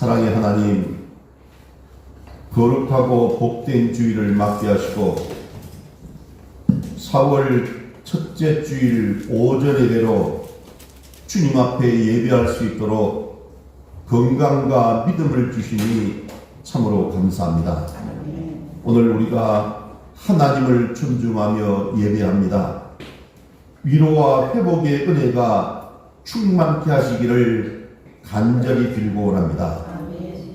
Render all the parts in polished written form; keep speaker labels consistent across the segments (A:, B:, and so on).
A: 사랑의 하나님, 거룩하고 복된 주일을 맞게 하시고 4월 첫째 주일 오전 예배로 주님 앞에 예배할 수 있도록 건강과 믿음을 주시니 참으로 감사합니다. 오늘 우리가 하나님을 존중하며 예배합니다. 위로와 회복의 은혜가 충만케 하시기를 간절히 빌고 원합니다.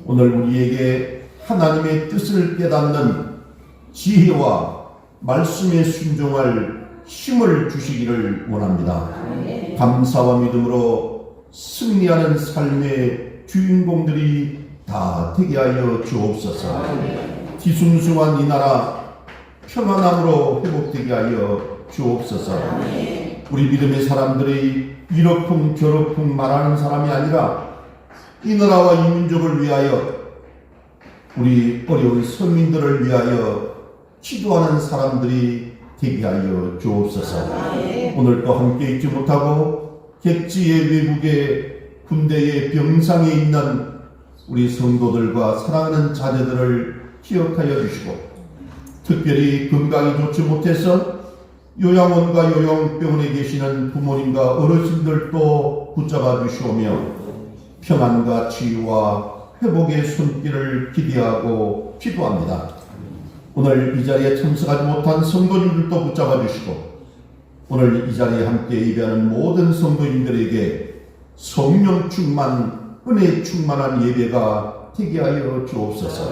A: 오늘 우리에게 하나님의 뜻을 깨닫는 지혜와 말씀에 순종할 힘을 주시기를 원합니다. 감사와 믿음으로 승리하는 삶의 주인공들이 다 되게 하여 주옵소서. 뒤숭숭한 이 나라 평안함으로 회복되게 하여 주옵소서. 우리 믿음의 사람들이 이러쿵 저러쿵 말하는 사람이 아니라 이 나라와 이 민족을 위하여, 우리 어려운 서민들을 위하여 기도하는 사람들이 되게 하여 주옵소서. 오늘도 함께 있지 못하고 객지의 외국의 군대의 병상에 있는 우리 성도들과 사랑하는 자녀들을 기억하여 주시고, 특별히 건강이 좋지 못해서 요양원과 요양병원에 계시는 부모님과 어르신들도 붙잡아 주시오며 평안과 치유와 회복의 손길을 기대하고 기도합니다. 오늘 이 자리에 참석하지 못한 성도님들도 붙잡아 주시고, 오늘 이 자리에 함께 예배하는 모든 성도님들에게 성령 충만, 은혜 충만한 예배가 되게 하여 주옵소서.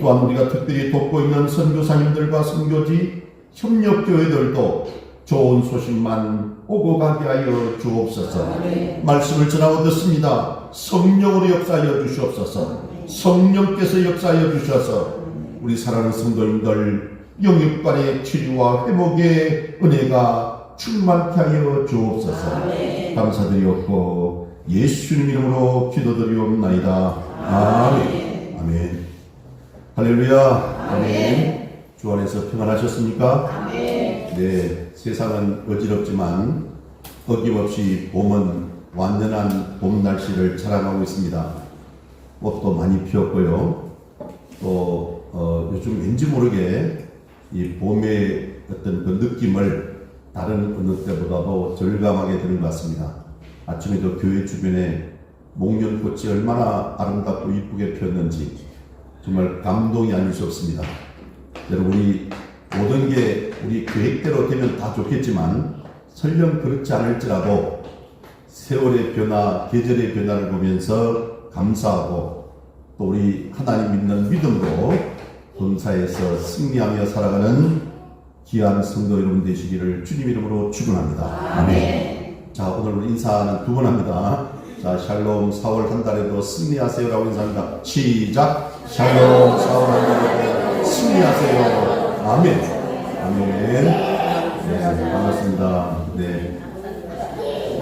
A: 또한 우리가 특별히 돕고 있는 선교사님들과 선교지 협력교회들도 좋은 소식만 오고 가게 하여 주옵소서. 말씀을 전하고 듣습니다. 성령으로 역사하여 주시옵소서. 성령께서 역사하여 주셔서 우리 사랑하는 성도님들 영육간의 치료와 회복의 은혜가 충만케 하여 주옵소서. 감사드리옵고 예수님 이름으로 기도드리옵나이다. 아멘. 아멘. 할렐루야. 아멘. 주 안에서 평안하셨습니까? 아멘. 네, 세상은 어지럽지만 어김없이 봄은 완전한 봄 날씨를 자랑하고 있습니다. 꽃도 많이 피었고요. 또 요즘 왠지 모르게 이 봄의 어떤 그 느낌을 다른 어느 때보다도 절감하게 되는 것 같습니다. 아침에도 교회 주변에 목련꽃이 얼마나 아름답고 이쁘게 피었는지 정말 감동이 아닐 수 없습니다. 여러분, 우리 모든 게 우리 계획대로 되면 다 좋겠지만 설령 그렇지 않을지라도 세월의 변화, 계절의 변화를 보면서 감사하고 또 우리 하나님 믿는 믿음으로 본사에서 승리하며 살아가는 귀한 성도 여러분 되시기를 주님 이름으로 축원합니다. 아멘. 자, 오늘 우리 인사는 두 번 합니다. 자, 샬롬 4월 한 달에도 승리하세요라고 인사합니다. 시작. 샬롬 4월 한 달에도 승리하세요. 아멘. 아멘. 네, 반갑습니다. 네.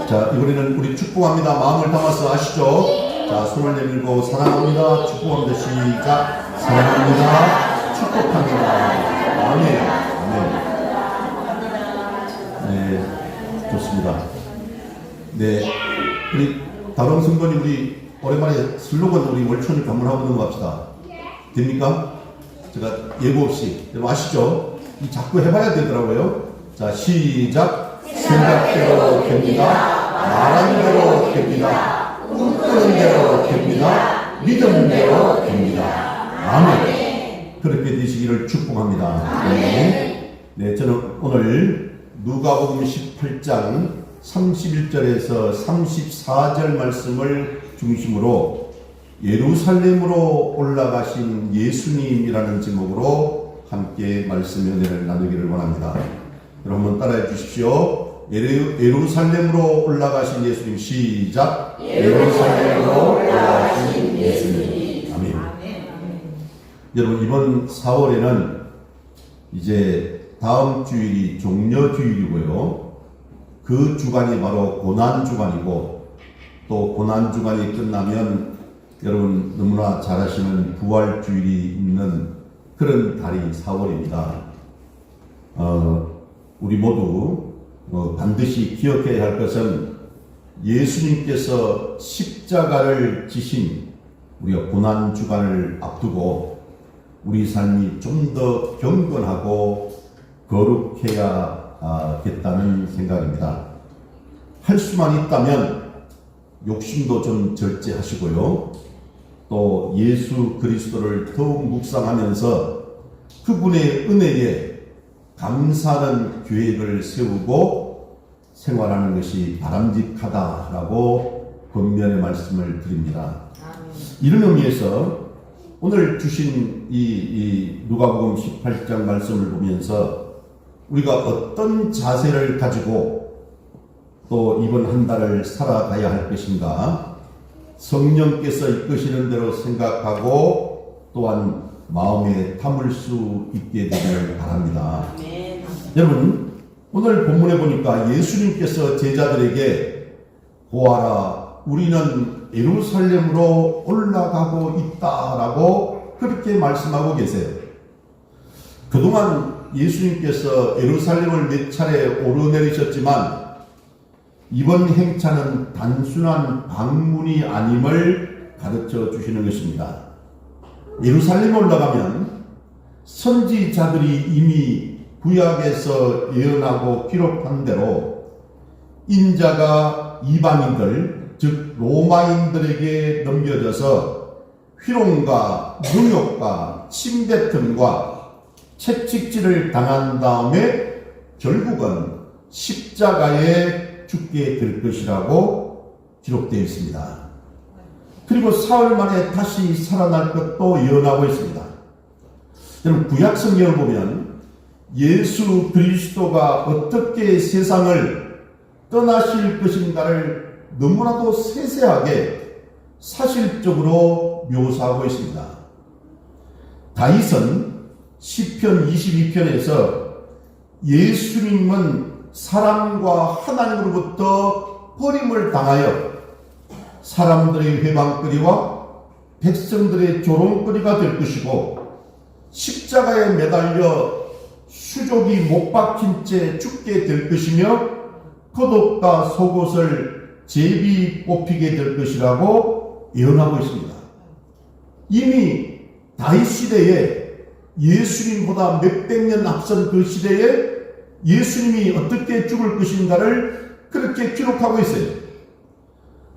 A: 자, 이번에는 우리 축복합니다. 마음을 담아서 아시죠? 자, 손을 내밀고 사랑합니다. 축복합니다. 시작. 사랑합니다. 축복합니다. 아멘. 아멘. 네, 좋습니다. 네, 우리 다른 성도님, 우리 오랜만에 슬로건 우리 월초를 방문하고 넘어갑시다. 됩니까? 제가 예고 없이, 여러분 아시죠? 이 자꾸 해봐야 되더라고요. 자, 시작. 생각대로 됩니다. 말한 대로 됩니다. 꿈꾸는 대로 됩니다. 믿음대로 됩니다. 아멘. 그렇게 되시기를 축복합니다. 네. 네, 저는 오늘 누가복음 18장 31절에서 34절 말씀을 중심으로 예루살렘으로 올라가신 예수님이라는 제목으로 함께 말씀의 은혜를 나누기를 원합니다. 여러분 따라해 주십시오. 예루살렘으로 올라가신 예수님. 시작. 예루살렘으로 올라가신 예수님. 아멘. 여러분, 이번 4월에는 이제 다음 주일이 종려주일이고요. 그 주간이 바로 고난주간이고, 또 고난주간이 끝나면 여러분 너무나 잘 아시는 부활주일이 있는 그런 달이 4월입니다. 우리 모두 반드시 기억해야 할 것은 예수님께서 십자가를 지신 우리가 고난 주간을 앞두고 우리 삶이 좀 더 경건하고 거룩해야겠다는 생각입니다. 할 수만 있다면 욕심도 좀 절제하시고요. 또 예수 그리스도를 더욱 묵상하면서 그분의 은혜에 감사하는 계획을 세우고 생활하는 것이 바람직하다라고 권면의 말씀을 드립니다. 이런 의미에서 오늘 주신 이 누가복음 18장 말씀을 보면서 우리가 어떤 자세를 가지고 또 이번 한 달을 살아가야 할 것인가, 성령께서 이끄시는 대로 생각하고 또한 마음에 담을 수 있게 되기를 바랍니다. 여러분, 오늘 본문에 보니까 예수님께서 제자들에게 보아라, 우리는 예루살렘으로 올라가고 있다라고 그렇게 말씀하고 계세요. 그동안 예수님께서 예루살렘을 몇 차례 오르내리셨지만 이번 행차는 단순한 방문이 아님을 가르쳐 주시는 것입니다. 예루살렘에 올라가면 선지자들이 이미 구약에서 예언하고 기록한 대로 인자가 이방인들, 즉 로마인들에게 넘겨져서 희롱과 능욕과 침뱉음과 채찍질을 당한 다음에 결국은 십자가에 죽게 될 것이라고 기록되어 있습니다. 그리고 사흘 만에 다시 살아날 것도 예언하고 있습니다. 여러분, 구약 성경을 보면 예수 그리스도가 어떻게 세상을 떠나실 것인가를 너무나도 세세하게 사실적으로 묘사하고 있습니다. 다윗은 시편 22편에서 예수님은 사람과 하나님으로부터 버림을 당하여 사람들의 회방거리와 백성들의 조롱거리가 될 것이고 십자가에 매달려 수족이 못 박힌 채 죽게 될 것이며 겉옷과 속옷을 제비 뽑히게 될 것이라고 예언하고 있습니다. 이미 다윗 시대에 예수님보다 몇백 년 앞선 그 시대에 예수님이 어떻게 죽을 것인가를 그렇게 기록하고 있어요.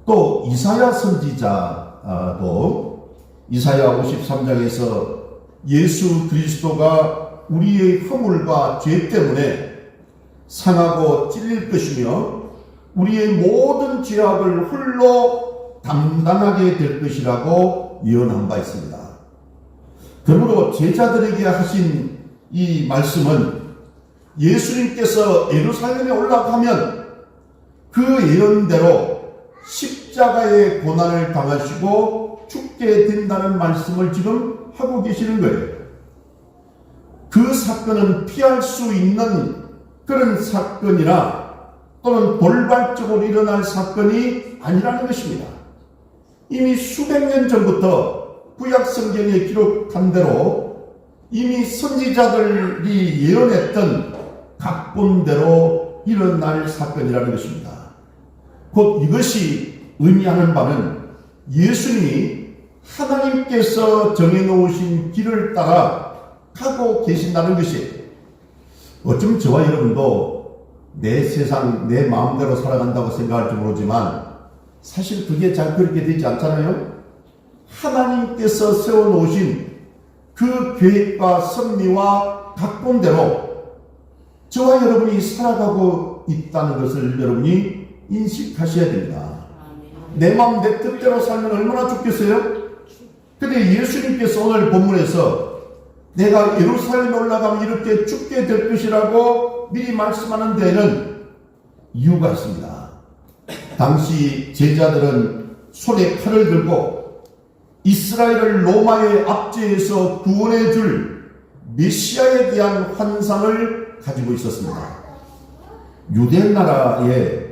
A: 또 이사야 선지자도 이사야 53장에서 예수 그리스도가 우리의 허물과 죄 때문에 상하고 찔릴 것이며 우리의 모든 죄악을 홀로 담당하게 될 것이라고 예언한 바 있습니다. 그러므로 제자들에게 하신 이 말씀은 예수님께서 예루살렘에 올라가면 그 예언대로 십자가의 고난을 당하시고 죽게 된다는 말씀을 지금 하고 계시는 거예요. 그 사건은 피할 수 있는 그런 사건이나 또는 돌발적으로 일어날 사건이 아니라는 것입니다. 이미 수백 년 전부터 구약 성경에 기록한 대로 이미 선지자들이 예언했던 각본대로 일어날 사건이라는 것입니다. 곧 이것이 의미하는 바는 예수님이 하나님께서 정해놓으신 길을 따라 가고 계신다는 것이에요. 어쩌면 저와 여러분도 내 세상, 내 마음대로 살아간다고 생각할지 모르지만 사실 그게 잘 그렇게 되지 않잖아요. 하나님께서 세워놓으신 그 계획과 섭리와 각본대로 저와 여러분이 살아가고 있다는 것을 여러분이 인식하셔야 됩니다. 내 마음 내 뜻대로 살면 얼마나 좋겠어요? 근데 예수님께서 오늘 본문에서 내가 예루살렘에 올라가면 이렇게 죽게 될 것이라고 미리 말씀하는 데에는 이유가 있습니다. 당시 제자들은 손에 칼을 들고 이스라엘을 로마의 압제에서 구원해 줄 메시아에 대한 환상을 가지고 있었습니다. 유대 나라에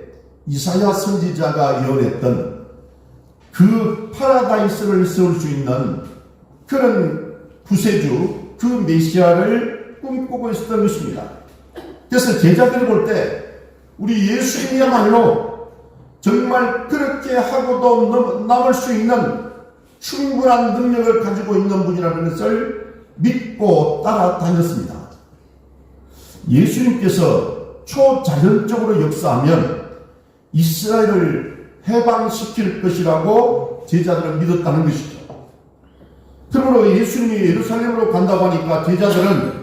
A: 이사야 선지자가 예언했던 그 파라다이스를 세울 수 있는 그런 구세주, 그 메시아를 꿈꾸고 있었던 것입니다. 그래서 제자들이 볼 때 우리 예수님이야말로 정말 그렇게 하고도 남을 수 있는 충분한 능력을 가지고 있는 분이라는 것을 믿고 따라다녔습니다. 예수님께서 초자연적으로 역사하면 이스라엘을 해방시킬 것이라고 제자들은 믿었다는 것이죠. 그러므로 예수님이 예루살렘으로 간다고 하니까 제자들은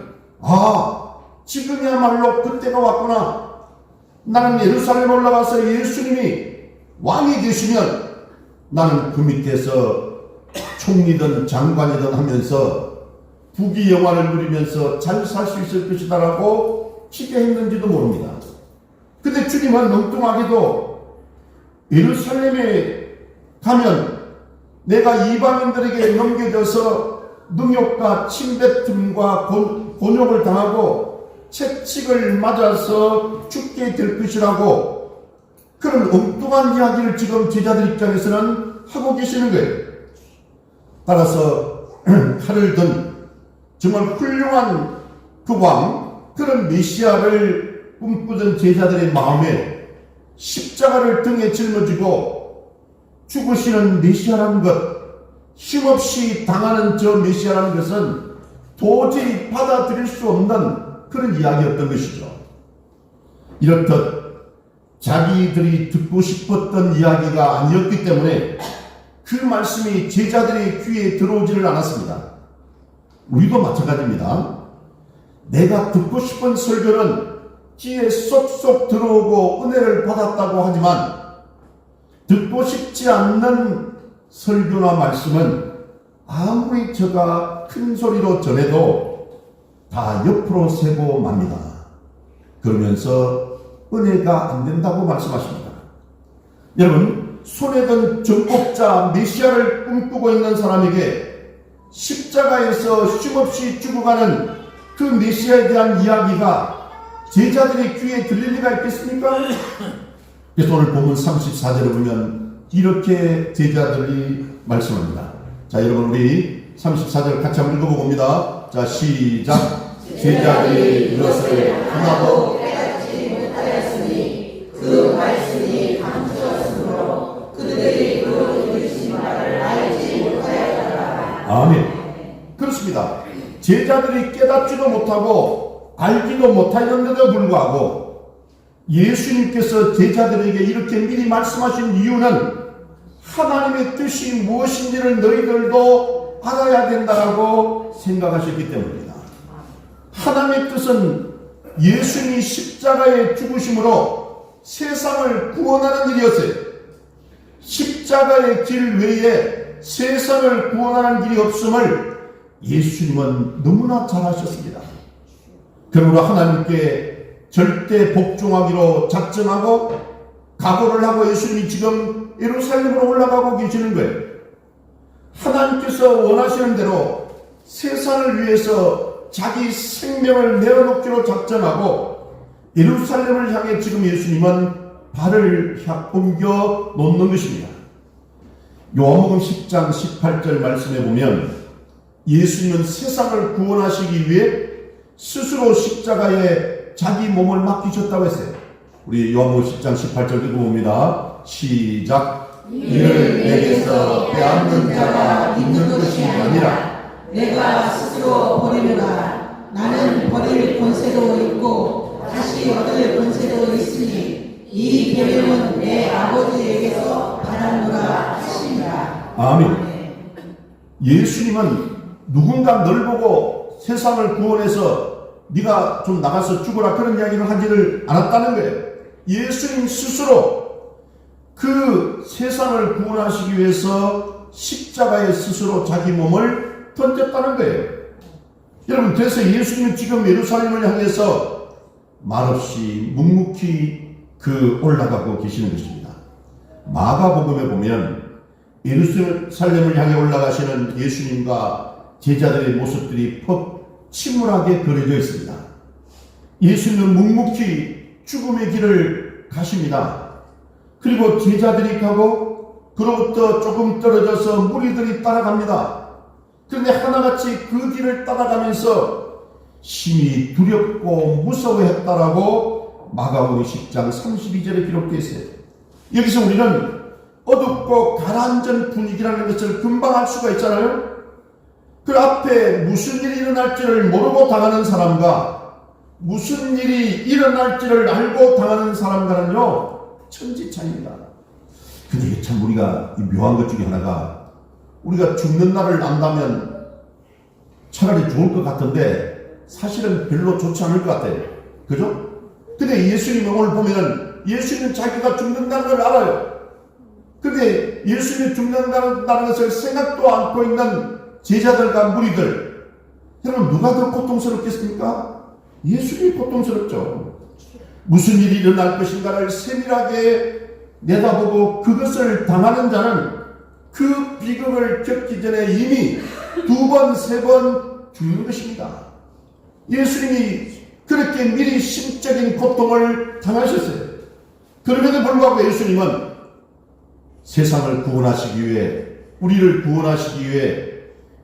A: 지금이야말로 그때가 왔구나. 나는 예루살렘 올라가서 예수님이 왕이 되시면 나는 그 밑에서 총리든 장관이든 하면서 부귀영화를 누리면서 잘 살 수 있을 것이다 라고 기대했는지도 모릅니다. 근데 주님은 엉뚱하게도 예루살렘에 가면 내가 이방인들에게 넘겨져서 능욕과 침뱉음과 곤욕을 당하고 채찍을 맞아서 죽게 될 것이라고 그런 엉뚱한 이야기를 지금 제자들 입장에서는 하고 계시는 거예요. 따라서 칼을 든 정말 훌륭한 그 왕, 그런 메시아를 꿈꾸던 제자들의 마음에 십자가를 등에 짊어지고 죽으시는 메시아라는 것, 힘없이 당하는 저 메시아라는 것은 도저히 받아들일 수 없는 그런 이야기였던 것이죠. 이렇듯 자기들이 듣고 싶었던 이야기가 아니었기 때문에 그 말씀이 제자들의 귀에 들어오지를 않았습니다. 우리도 마찬가지입니다. 내가 듣고 싶은 설교는 귀에 쏙쏙 들어오고 은혜를 받았다고 하지만 듣고 싶지 않는 설교나 말씀은 아무리 저가 큰 소리로 전해도 다 옆으로 새고 맙니다. 그러면서 은혜가 안 된다고 말씀하십니다. 여러분, 손에 든 정복자 메시아를 꿈꾸고 있는 사람에게 십자가에서 쉼없이 죽어가는 그 메시아에 대한 이야기가 제자들의 귀에 들릴 리가 있겠습니까? 그래서 오늘 본문 34절을 보면 이렇게 제자들이 말씀합니다. 자, 여러분, 우리 34절 같이 한번 읽어보고 옵니다. 자, 시작. 제자들이 이것을 하나도 깨닫지 못하였으니 그 말씀이 감추었으므로 그들이 그 이르신 바를 알지 못하였더라. 아멘. 그렇습니다. 제자들이 깨닫지도 못하고 알지도 못하였는데도 불구하고 예수님께서 제자들에게 이렇게 미리 말씀하신 이유는 하나님의 뜻이 무엇인지를 너희들도 알아야 된다라고 생각하셨기 때문입니다. 하나님의 뜻은 예수님이 십자가에 죽으심으로 세상을 구원하는 일이었어요. 십자가의 길 외에 세상을 구원하는 길이 없음을 예수님은 너무나 잘 아셨습니다. 그러므로 하나님께 절대 복종하기로 작정하고 각오를 하고 예수님이 지금 예루살렘으로 올라가고 계시는 거예요. 하나님께서 원하시는 대로 세상을 위해서 자기 생명을 내어놓기로 작정하고 예루살렘을 향해 지금 예수님은 발을 옮겨 놓는 것입니다. 요한복음 10장 18절 말씀에 보면 예수님은 세상을 구원하시기 위해 스스로 십자가에 자기 몸을 맡기셨다고 했어요. 우리 요한복음 10장 18절 읽어봅니다. 시작. 이를 내게서 빼앗는 자가 있는 것이 아니라 내가 스스로 버리려다. 나는 버릴 권세도 있고 다시 얻을 권세도 있으니 이 계명은 내 아버지에게서 받았노라 하십니다. 아멘. 예수님은 누군가 널 보고 세상을 구원해서 네가 좀 나가서 죽어라 그런 이야기를 하지를 않았다는 거예요. 예수님 스스로 그 세상을 구원하시기 위해서 십자가에 스스로 자기 몸을 던졌다는 거예요. 여러분, 그래서 예수님은 지금 예루살렘을 향해서 말없이 묵묵히 올라가고 계시는 것입니다. 마가복음에 보면 예루살렘을 향해 올라가시는 예수님과 제자들의 모습들이 침울하게 그려져 있습니다. 예수님은 묵묵히 죽음의 길을 가십니다. 그리고 제자들이 가고 그로부터 조금 떨어져서 무리들이 따라갑니다. 그런데 하나같이 그 길을 따라가면서 심히 두렵고 무서워했다라고 마가복음 10장 32절에 기록되어 있어요. 여기서 우리는 어둡고 가라앉은 분위기라는 것을 금방 알 수가 있잖아요. 그 앞에 무슨 일이 일어날지를 모르고 당하는 사람과 무슨 일이 일어날지를 알고 당하는 사람과는요, 천지 차이입니다. 근데 참 우리가 묘한 것 중에 하나가, 우리가 죽는 날을 안다면 차라리 좋을 것 같은데 사실은 별로 좋지 않을 것 같아요. 그죠? 근데 예수님은 오늘 보면은 예수님은 자기가 죽는다는 걸 알아요. 근데 예수님이 죽는다는 것을 생각도 않고 있는 제자들과 무리들, 여러분 누가 더 고통스럽겠습니까? 예수님이 고통스럽죠. 무슨 일이 일어날 것인가를 세밀하게 내다보고 그것을 당하는 자는 그 비극을 겪기 전에 이미 2번, 3번 죽는 것입니다. 예수님이 그렇게 미리 심적인 고통을 당하셨어요. 그럼에도 불구하고 예수님은 세상을 구원하시기 위해, 우리를 구원하시기 위해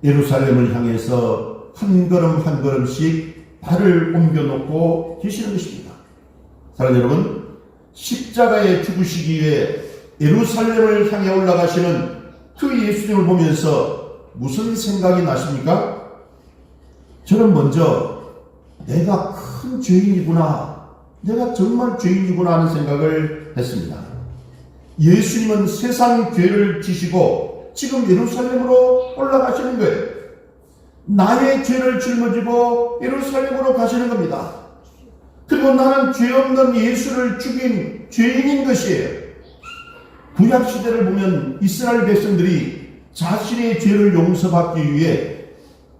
A: 예루살렘을 향해서 한 걸음 한 걸음씩 발을 옮겨놓고 계시는 것입니다. 사랑하는 여러분, 십자가에 죽으시기 위해 예루살렘을 향해 올라가시는 그 예수님을 보면서 무슨 생각이 나십니까? 저는 먼저 내가 큰 죄인이구나, 내가 정말 죄인이구나 하는 생각을 했습니다. 예수님은 세상 죄를 지시고 지금 예루살렘으로 올라가시는 거예요. 나의 죄를 짊어지고 예루살렘으로 가시는 겁니다. 그리고 나는 죄 없는 예수를 죽인 죄인인 것이에요. 구약시대를 보면 이스라엘 백성들이 자신의 죄를 용서받기 위해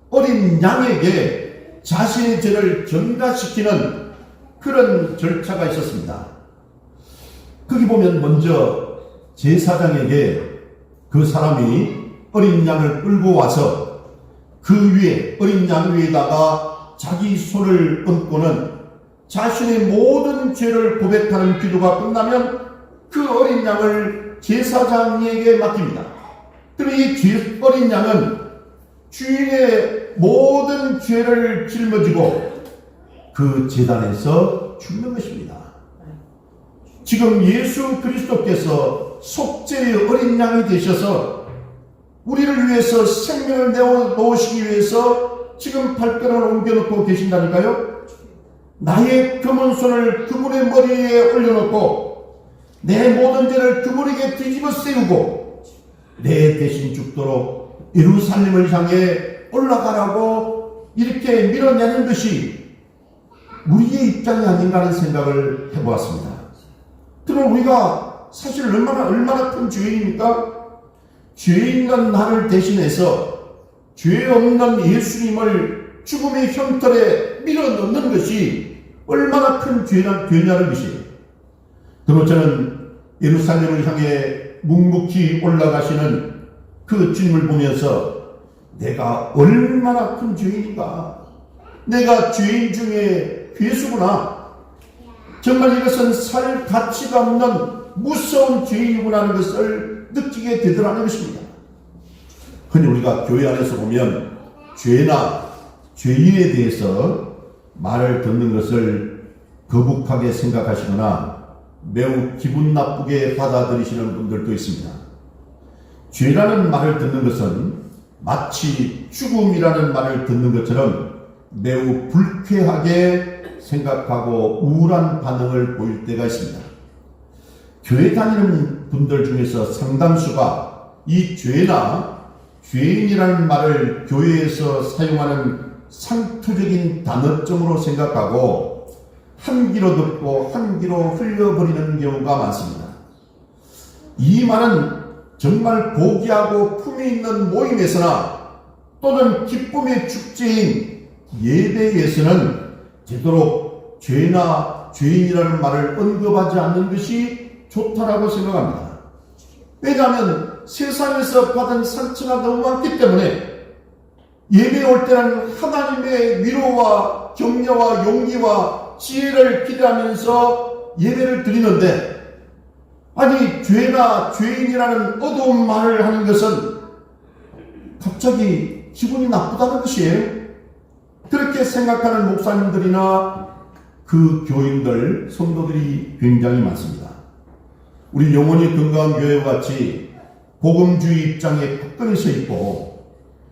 A: 어린 양에게 자신의 죄를 전가시키는 그런 절차가 있었습니다. 거기 보면 먼저 제사장에게 그 사람이 어린 양을 끌고 와서 그 위에, 어린 양 위에다가 자기 손을 얹고는 자신의 모든 죄를 고백하는 기도가 끝나면 그 어린 양을 제사장에게 맡깁니다. 그리고 이 어린 양은 주인의 모든 죄를 짊어지고 그 제단에서 죽는 것입니다. 지금 예수 그리스도께서 속죄의 어린 양이 되셔서 우리를 위해서 생명을 내어놓으시기 위해서 지금 발걸음을 옮겨놓고 계신다니까요. 나의 검은 손을 그분의 머리에 올려놓고 내 모든 죄를 그분에게 뒤집어 세우고 내 대신 죽도록 예루살렘을 향해 올라가라고 이렇게 밀어내는 것이 우리의 입장이 아닌가 하는 생각을 해보았습니다. 그럼 우리가 사실 얼마나 큰 죄인입니까? 죄인간 나를 대신해서 죄 없는 예수님을 죽음의 형틀에 밀어넣는 것이 얼마나 큰 죄냐는 것이에요. 그리고 저는 예루살렘을 향해 묵묵히 올라가시는 그 주님을 보면서 내가 얼마나 큰 죄인인가, 내가 죄인 중에 괴수구나, 정말 이것은 살 가치가 없는 무서운 죄인이구나 하는 것을 느끼게 되더라는 것입니다. 흔히 우리가 교회 안에서 보면 죄나 죄인에 대해서 말을 듣는 것을 거북하게 생각하시거나 매우 기분 나쁘게 받아들이시는 분들도 있습니다. 죄라는 말을 듣는 것은 마치 죽음이라는 말을 듣는 것처럼 매우 불쾌하게 생각하고 우울한 반응을 보일 때가 있습니다. 교회 다니는 분들 중에서 상당수가 이 죄나 죄인이라는 말을 교회에서 사용하는 상투적인 단어점으로 생각하고 한 귀로 듣고 한 귀로 흘려버리는 경우가 많습니다. 이 말은 정말 고귀하고 품위 있는 모임에서나 또는 기쁨의 축제인 예배에서는 되도록 죄나 죄인이라는 말을 언급하지 않는 것이 좋다라고 생각합니다. 왜냐하면 세상에서 받은 상처가 너무 많기 때문에 예배에 올 때는 하나님의 위로와 격려와 용기와 지혜를 기대하면서 예배를 드리는데, 아니 죄나 죄인이라는 어두운 말을 하는 것은 갑자기 기분이 나쁘다는 것이에요. 그렇게 생각하는 목사님들이나 그 교인들, 성도들이 굉장히 많습니다. 우리 영혼이 건강한 교회와 같이 복음주의 입장에 굳건히 서 있고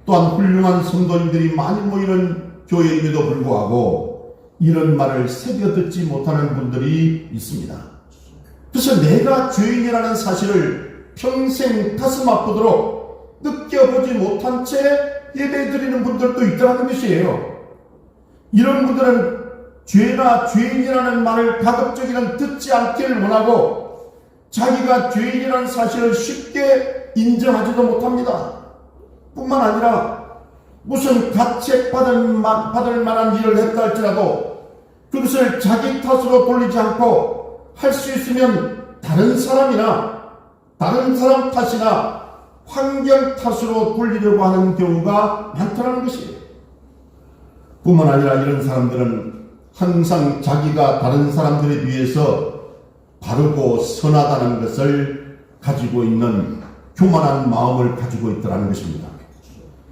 A: 또한 훌륭한 성도님들이 많이 모이는 교회임에도 불구하고 이런 말을 새겨 듣지 못하는 분들이 있습니다. 그래서 내가 죄인이라는 사실을 평생 가슴 아프도록 느껴보지 못한 채 예배드리는 분들도 있다는 것이에요. 이런 분들은 죄나 죄인이라는 말을 가급적이면 듣지 않기를 원하고 자기가 죄인이라는 사실을 쉽게 인정하지도 못합니다. 뿐만 아니라 무슨 가책받을 만한 일을 했다 할지라도 그것을 자기 탓으로 돌리지 않고 할 수 있으면 다른 사람이나 다른 사람 탓이나 환경 탓으로 돌리려고 하는 경우가 많다는 것이에요. 뿐만 아니라 이런 사람들은 항상 자기가 다른 사람들에 비해서 바르고 선하다는 것을 가지고 있는 교만한 마음을 가지고 있다는 것입니다.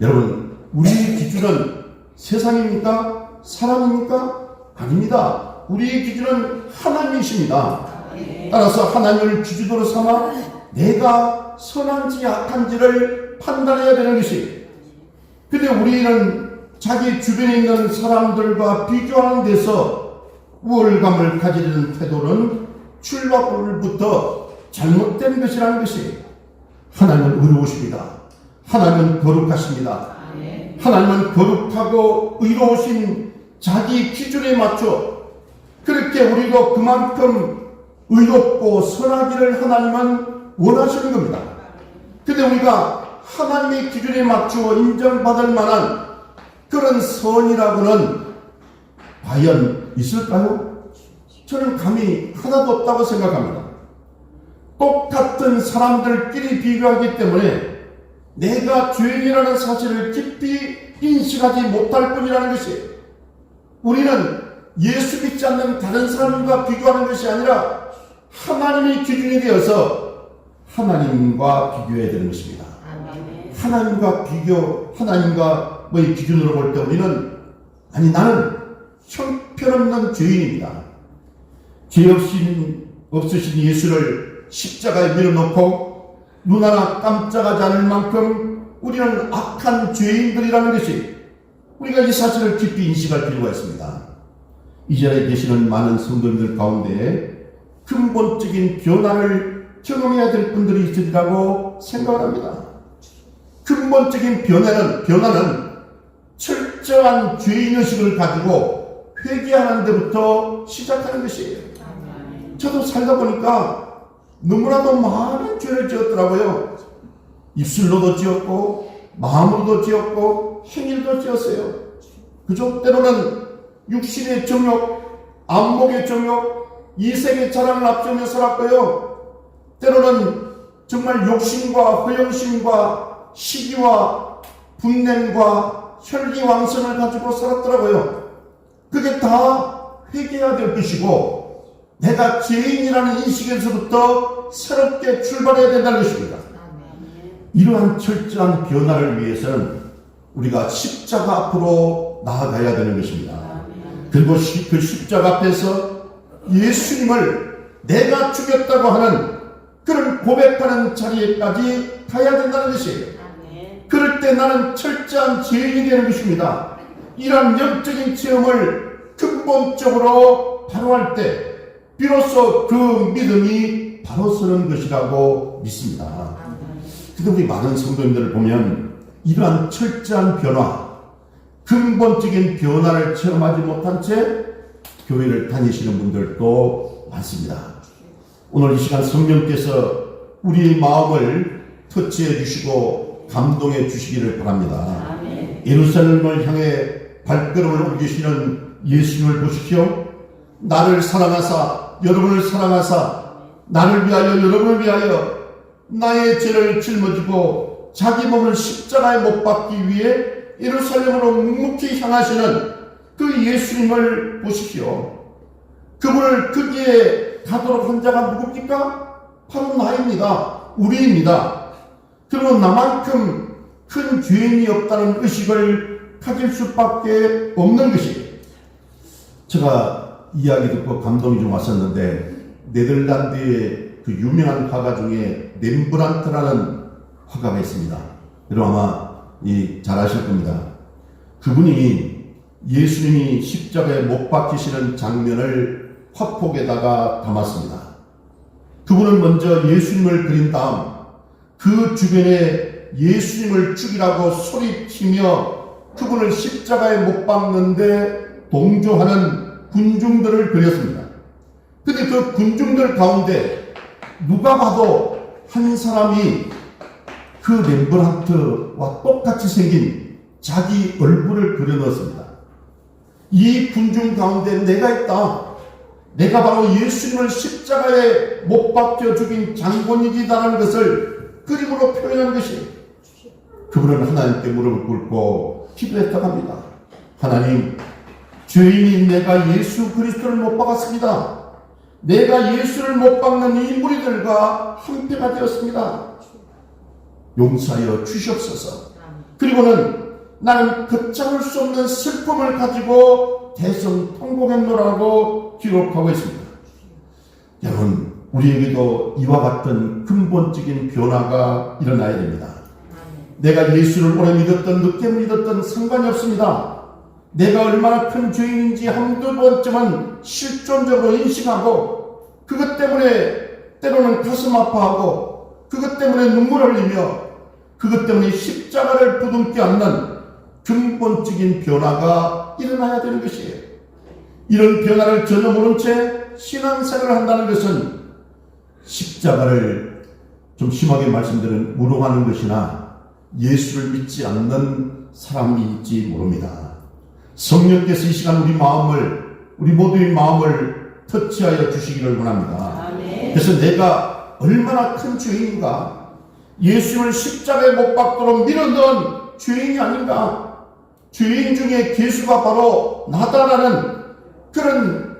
A: 여러분, 우리의 기준은 세상입니까? 사람입니까? 아닙니다. 우리의 기준은 하나님이십니다. 따라서 하나님을 기준으로 삼아 내가 선한지 악한지를 판단해야 되는 것이. 근데 우리는 자기 주변에 있는 사람들과 비교하는 데서 우월감을 가지는 태도는 출발부터 잘못된 것이라는 것이. 하나님은 의로우십니다. 하나님은 거룩하십니다. 하나님은 거룩하고 의로우신 자기 기준에 맞춰 그렇게 우리도 그만큼 의롭고 선하기를 하나님은 원하시는 겁니다. 근데 우리가 하나님의 기준에 맞추어 인정받을 만한 그런 선이라고는 과연 있을까요? 저는 감이 하나도 없다고 생각합니다. 똑같은 사람들끼리 비교하기 때문에 내가 죄인이라는 사실을 깊이 인식하지 못할 뿐이라는 것이. 우리는 예수 믿지 않는 다른 사람과 비교하는 것이 아니라 하나님의 기준이 되어서 하나님과 비교해야 되는 것입니다. 하나님과의 기준으로 볼 때 우리는 나는 형편없는 죄인입니다. 죄 없으신 예수를 십자가에 밀어놓고 눈 하나 깜짝하지 않을 만큼 우리는 악한 죄인들이라는 것이, 우리가 이 사실을 깊이 인식할 필요가 있습니다. 이 자리에 계시는 많은 성도님들 가운데 근본적인 변화를 경험해야 될 분들이 있으리라고 생각을 합니다. 근본적인 변화는 철저한 죄인의식을 가지고 회개하는 데부터 시작하는 것이에요. 저도 살다 보니까 너무나도 많은 죄를 지었더라고요. 입술로도 지었고 마음으로도 지었고 행위로도 지었어요. 그저 때로는 육신의 정욕, 안목의 정욕, 이색의 자랑을 앞세우며 살았고요. 때로는 정말 욕심과 허영심과 시기와 분냄과 혈기왕성을 가지고 살았더라고요. 그게 다 회개해야 될 것이고 내가 죄인이라는 인식에서부터 새롭게 출발해야 된다는 것입니다. 이러한 철저한 변화를 위해서는 우리가 십자가 앞으로 나아가야 되는 것입니다. 그리고 그 십자가 앞에서 예수님을 내가 죽였다고 하는 그런 고백하는 자리에까지 가야 된다는 것이에요. 그럴 때 나는 철저한 죄인이 되는 것입니다. 이러한 영적인 체험을 근본적으로 바로 할 때 비로소 그 믿음이 바로 서는 것이라고 믿습니다. 근데 우리 많은 성도님들을 보면 이러한 철저한 변화, 근본적인 변화를 체험하지 못한 채 교회를 다니시는 분들도 많습니다. 오늘 이 시간 성령께서 우리의 마음을 터치해 주시고 감동해 주시기를 바랍니다. 예루살렘을 향해 발걸음을 옮기시는 예수님을 보십시오. 나를 사랑하사 여러분을 사랑하사 나를 위하여 여러분을 위하여 나의 죄를 짊어지고 자기 몸을 십자가에 못 박기 위해 예루살렘으로 묵묵히 향하시는 그 예수님을 보십시오. 그분을 거기에 가도록 한 자가 누굽니까? 바로 나입니다. 우리입니다. 그리고 나만큼 큰 죄인이 없다는 의식을 가질 수밖에 없는 것이. 제가 이야기 듣고 감동이 좀 왔었는데 네덜란드의 그 유명한 화가 중에 렘브란트라는 화가가 있습니다. 여러분 아마 잘 아실 겁니다. 그분이 예수님이 십자가에 못 박히시는 장면을 화폭에다가 담았습니다. 그분은 먼저 예수님을 그린 다음 그 주변에 예수님을 죽이라고 소리치며 그분을 십자가에 못 박는데 동조하는 군중들을 그렸습니다. 근데 그 군중들 가운데 누가 봐도 한 사람이 그 렘브란트와 똑같이 생긴 자기 얼굴을 그려넣었습니다. 이 군중 가운데 내가 있다. 내가 바로 예수님을 십자가에 못 박혀 죽인 장본인이다라는 것을 그림으로 표현한 것이, 그분은 하나님께 무릎을 꿇고 기도했다고 합니다. 하나님, 죄인인 내가 예수 그리스도를 못 박았습니다. 내가 예수를 못 박는 이 무리들과 한패가 되었습니다. 용서하여 주시옵소서. 그리고는 나는 걷잡을 수 없는 슬픔을 가지고 대성통곡했노라고 기록하고 있습니다. 여러분, 우리에게도 이와 같은 근본적인 변화가 일어나야 됩니다. 내가 예수를 오래 믿었던 늦게 믿었던 상관이 없습니다. 내가 얼마나 큰 죄인인지 한두 번쯤은 실존적으로 인식하고, 그것 때문에 때로는 가슴 아파하고, 그것 때문에 눈물 흘리며, 그것 때문에 십자가를 부둥켜 안는 근본적인 변화가 일어나야 되는 것이에요. 이런 변화를 전혀 모른 채 신앙생활을 한다는 것은 십자가를 좀 심하게 말씀드리면 무능하는 것이나 예수를 믿지 않는 사람일지 모릅니다. 성령께서 이 시간 우리 모두의 마음을 터치하여 주시기를 원합니다. 아멘. 그래서 내가 얼마나 큰 죄인인가, 예수를 십자가에 못 박도록 밀어넣은 죄인이 아닌가, 죄인 중에 괴수가 바로 나다라는 그런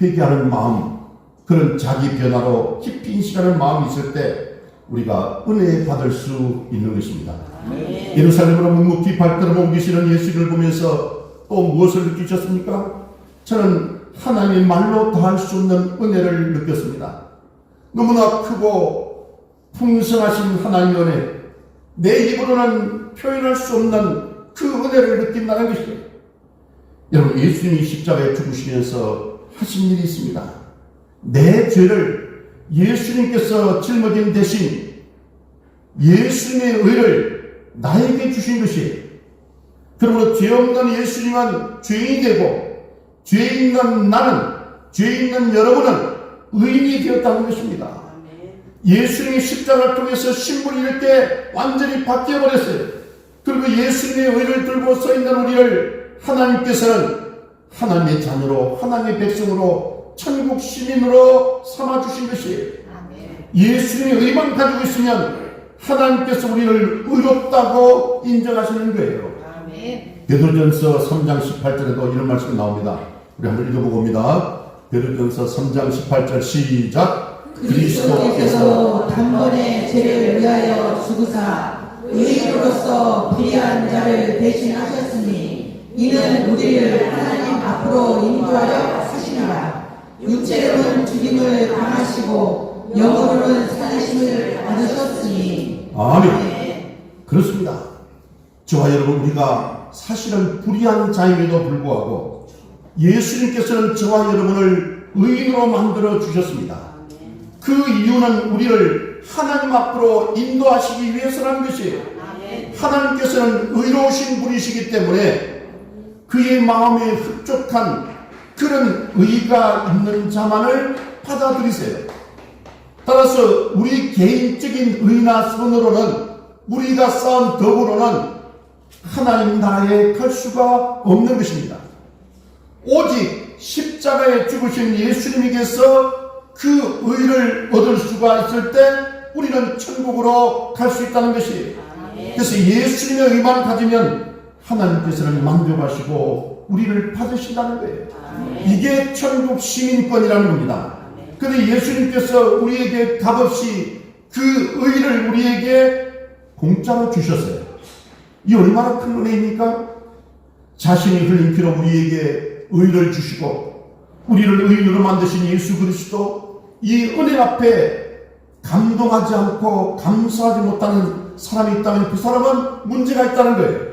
A: 회개하는 마음, 그런 자기 변화로 깊이 인식하는 마음이 있을 때 우리가 은혜 받을 수 있는 것입니다. 네. 예루살렘으로 묵묵히 발걸음 옮기시는 예수를 보면서 또 무엇을 느끼셨습니까? 저는 하나님의 말로 다할 수 없는 은혜를 느꼈습니다. 너무나 크고 풍성하신 하나님의 은혜, 내 입으로는 표현할 수 없는 그 은혜를 느낀다는 것이에요. 여러분, 예수님이 십자가에 죽으시면서 하신 일이 있습니다. 내 죄를 예수님께서 짊어진 대신 예수님의 의를 나에게 주신 것이에요. 그러므로 죄 없는 예수님은 죄인이 되고, 죄 있는 나는, 죄 있는 여러분은 의인이 되었다는 것입니다. 예수님이 십자가를 통해서 신분이 이렇게 완전히 바뀌어버렸어요. 그리고 예수님의 의를 들고 서 있는 우리를 하나님께서는 하나님의 자녀로, 하나님의 백성으로, 천국 시민으로 삼아주신 것이에요. 예수님의 의만 가지고 있으면 하나님께서 우리를 의롭다고 인정하시는 거예요. 베드로전서 3장 18절에도 이런 말씀이 나옵니다. 우리 한번 읽어보고 옵니다. 베드로전서 3장 18절 시작.
B: 그리스도께서 단번에 죄를 위하여 죽으사 의인으로서 불의한 자를 대신하셨으니 이는 우리를 하나님 앞으로 인도하려 하시니라. 육체로는 죽임을 당하시고 영으로는 살리심을 받으셨으니.
A: 아멘. 그렇습니다. 저와 여러분, 우리가 사실은 불의한 자임에도 불구하고 예수님께서는 저와 여러분을 의인으로 만들어 주셨습니다. 그 이유는 우리를 하나님 앞으로 인도하시기 위해서라는 것이에요. 하나님께서는 의로우신 분이시기 때문에 그의 마음에 흡족한 그런 의가 있는 자만을 받아들이세요. 따라서 우리 개인적인 의나 선으로는, 우리가 쌓은 덕으로는 하나님 나라에 갈 수가 없는 것입니다. 오직 십자가에 죽으신 예수님에게서 그 의를 얻을 수가 있을 때 우리는 천국으로 갈 수 있다는 것이에요. 그래서 예수님의 의만 가지면 하나님께서는 만족하시고 우리를 받으신다는 거예요. 이게 천국 시민권이라는 겁니다. 그런데 예수님께서 우리에게 값없이 그 의를 우리에게 공짜로 주셨어요. 이 얼마나 큰 은혜입니까? 자신이 흘린 피로 우리에게 의를 주시고 우리를 의인으로 만드신 예수 그리스도, 이 은혜 앞에 감동하지 않고 감사하지 못하는 사람이 있다면 그 사람은 문제가 있다는 거예요.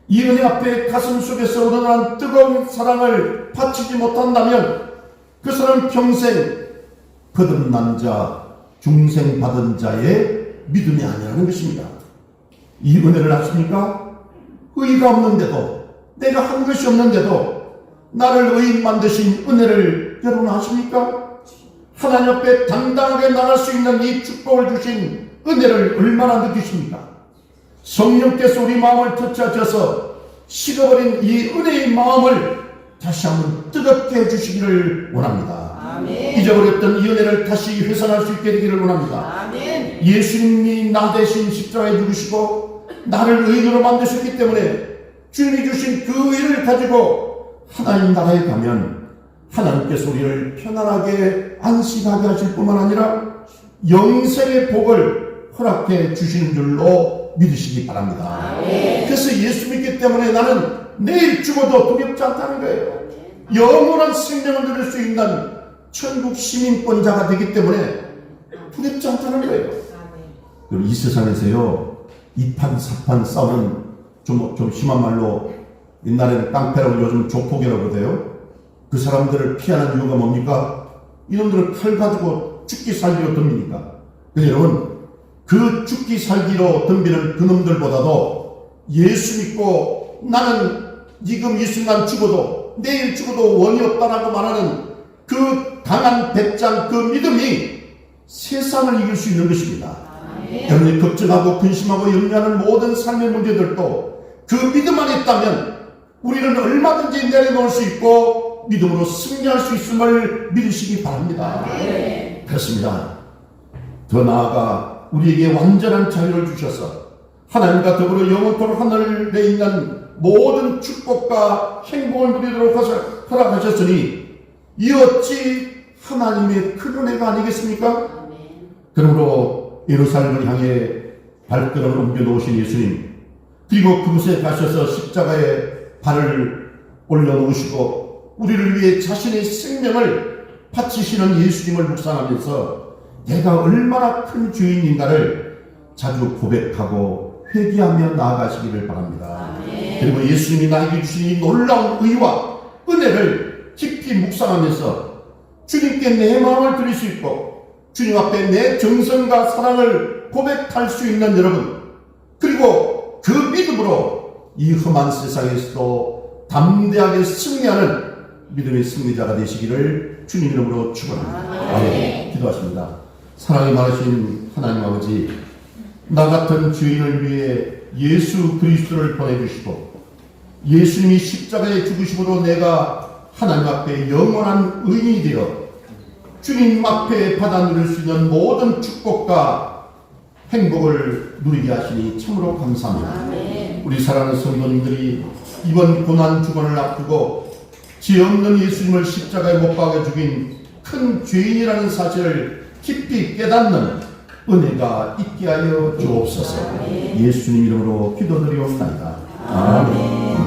A: 이 은혜 앞에 가슴 속에서 우러나는 뜨거운 사랑을 바치지 못한다면 그 사람은 평생 거듭난 자, 중생 받은 자의 믿음이 아니라는 것입니다. 이 은혜를 아십니까? 의가 없는데도, 내가 한 것이 없는데도 나를 의인 만드신 은혜를 여러분 아십니까? 하나님 앞에 당당하게 나갈 수 있는 이 축복을 주신 은혜를 얼마나 느끼십니까? 성령께서 우리 마음을 터치하셔서 식어버린 이 은혜의 마음을 다시 한번 뜨겁게 해주시기를 원합니다.
B: 아멘.
A: 잊어버렸던 이 은혜를 다시 회상할 수 있게 되기를 원합니다.
B: 아멘.
A: 예수님이 나 대신 십자가에 죽으시고 나를 의인으로 만드셨기 때문에 주님이 주신 그 의를 가지고 하나님 나라에 가면 하나님께서 우리를 편안하게 안식하게 하실 뿐만 아니라 영생의 복을 허락해 주시는 줄로 믿으시기 바랍니다. 그래서 예수 믿기 때문에 나는 내일 죽어도 두렵지 않다는 거예요. 영원한 생명을 누릴 수 있는 천국 시민권자가 되기 때문에 두렵지 않다는 거예요. 그리고 이 세상에서요, 이판 사판 싸우는 좀 심한 말로 옛날에는 깡패라고 요즘 조폭이라고 그러대요. 그 사람들을 피하는 이유가 뭡니까? 이놈들은 칼 가지고 죽기 살기로 덤비니까. 근데 여러분, 그 죽기 살기로 덤비는 그놈들보다도 예수 믿고 나는 지금 이 순간 죽어도 내일 죽어도 원이 없다라고 말하는 그 강한 배짱, 그 믿음이 세상을 이길 수 있는 것입니다. 여러분이 걱정하고 근심하고 염려하는 모든 삶의 문제들도 그 믿음 안에 있다면 우리는 얼마든지 내려놓을 수 있고 믿음으로 승리할 수 있음을 믿으시기 바랍니다. 그렇습니다. 더 나아가 우리에게 완전한 자유를 주셔서 하나님과 더불어 영원토록 하늘에 있는 모든 축복과 행복을 누리도록 허락하셨으니 이 어찌 하나님의 큰 은혜가 아니겠습니까? 그러므로 예루살렘을 향해 발걸음을 옮겨놓으신 예수님, 그리고 그곳에 가셔서 십자가에 발을 올려놓으시고 우리를 위해 자신의 생명을 바치시는 예수님을 묵상하면서 내가 얼마나 큰 주인인가를 자주 고백하고 회개하며 나아가시기를 바랍니다. 그리고 예수님이 나에게 주신 이 놀라운 의와 은혜를 깊이 묵상하면서 주님께 내 마음을 드릴 수 있고 주님 앞에 내 정성과 사랑을 고백할 수 있는 여러분, 그리고 그 믿음으로 이 험한 세상에서도 담대하게 승리하는 믿음의 승리자가 되시기를 주님 이름으로 축원합니다. 아멘. 기도하십니다. 사랑이 많으신 하나님 아버지, 나 같은 주인을 위해 예수 그리스도를 보내주시고 예수님이 십자가에 죽으심으로 내가 하나님 앞에 영원한 의인이 되어 주님 앞에 받아 누릴 수 있는 모든 축복과 행복을 누리게 하시니 참으로 감사합니다. 우리 사랑하는 성도님들이 이번 고난 주간을 앞두고 죄 없는 예수님을 십자가에 못 박아 죽인 큰 죄인이라는 사실을 깊이 깨닫는 은혜가 있게 하여 주옵소서. 예수님 이름으로 기도드리옵나이다. 아멘.